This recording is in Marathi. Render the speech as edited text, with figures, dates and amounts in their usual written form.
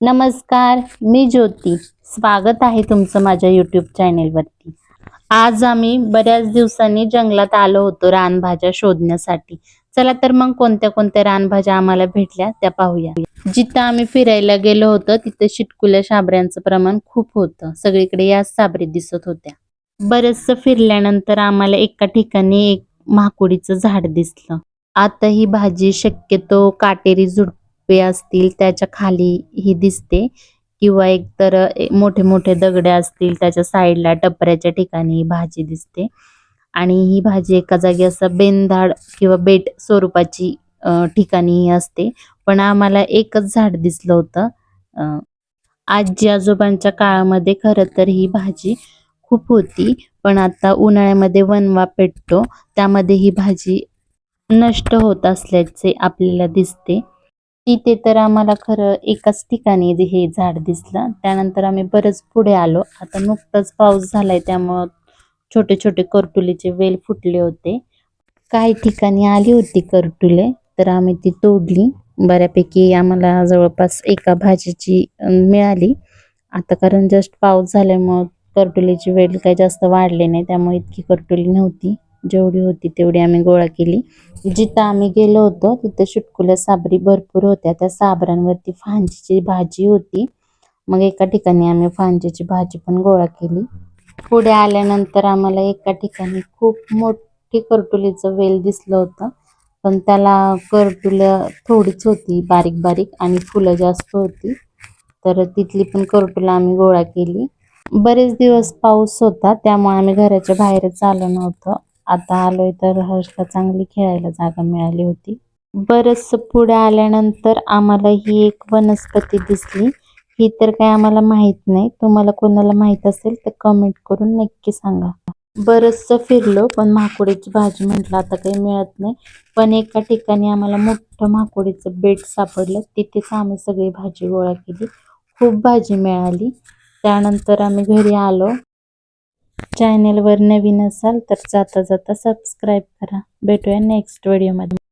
नमस्कार, मी ज्योती. स्वागत आहे तुमचं माझ्या यूट्यूब चॅनेलवरती. आज आम्ही बऱ्याच दिवसांनी जंगलात आलो होतो रानभाज्या शोधण्यासाठी. चला तर मग कोणत्या कोणत्या रानभाज्या आम्हाला भेटल्या त्या पाहूया. जिथं आम्ही फिरायला गेलो होतो तिथे चिटकुल्या शाबऱ्यांचं प्रमाण खूप होतं. सगळीकडे याच साबरी दिसत होत्या. बरचसं फिरल्यानंतर आम्हाला एका ठिकाणी एक माकुडीचं झाड दिसलं. आता ही भाजी शक्यतो काटेरी झुडपे असतील त्याच्या खाली ही दिसते किंवा एकतर मोठे मोठे दगडे असतील त्याच्या साईडला टपऱ्याच्या ठिकाणी ही भाजी दिसते. आणि ही भाजी एका जागी असं बेंदाड किंवा बेट स्वरूपाची ठिकाणी असते. पण आम्हाला एकच झाड दिसलं होतं. आजी आजोबांच्या काळामध्ये खरं तर ही भाजी खूप होती, पण आता उन्हाळ्यामध्ये वणवा पेटतो त्यामध्ये ही भाजी नष्ट होत असल्याचे आपल्याला दिसते. तिथे तर आम्हाला खरं एकाच ठिकाणी हे झाड दिसलं. त्यानंतर आम्ही बरंच पुढे आलो. आता नुकताच पाऊस झालाय त्यामुळं छोटे छोटे करटुलीचे वेल फुटले होते. काही ठिकाणी आली होती करटुले, तर आम्ही ती तोडली. बऱ्यापैकी आम्हाला जवळपास एका भाजीची मिळाली. आता कारण जस्ट पाऊस झाल्यामुळं करटुलीची वेल काही जास्त वाढले नाही, त्यामुळे इतकी करटुली नव्हती. जेवढी होती तेवढी आम्ही गोळा केली. जिथं आम्ही गेलो होतो तिथे चिटकुल्या साबरी भरपूर होत्या. त्या साबरांवरती फांजीची भाजी होती. मग एका ठिकाणी आम्ही फांजीची भाजी पण गोळा केली. पुढे आल्यानंतर आम्हाला एका ठिकाणी खूप मोठी करटुलीचं वेल दिसलं होतं, पण त्याला करटुलं थोडीच होती, बारीक बारीक, आणि फुलं जास्त होती. तर तिथली पण करटुलं आम्ही गोळा केली. बरेच दिवस पाऊस होता त्यामुळे आम्ही घराच्या बाहेरच आलो नव्हतो. आता आलोय तर हर्षला चांगली खेळायला जागा मिळाली होती. बरंच पुढे आल्यानंतर आम्हाला ही एक वनस्पती दिसली. ही तर काही आम्हाला माहित नाही. तुम्हाला कोणाला माहित असेल तर कमेंट करून नक्की सांगा. बरंचसं फिरलो पण माकुडीची भाजी म्हटलं आता काही मिळत नाही. पण एका ठिकाणी आम्हाला मोठं माकुडीचं बेट सापडलं. तिथेच आम्ही सगळी भाजी गोळा केली. खूप भाजी मिळाली. त्यानंतर आम्ही घरी आलो. चॅनेलवर नवीन असाल तर जाता जाता सबस्क्राईब करा. भेटूया नेक्स्ट व्हिडिओमध्ये.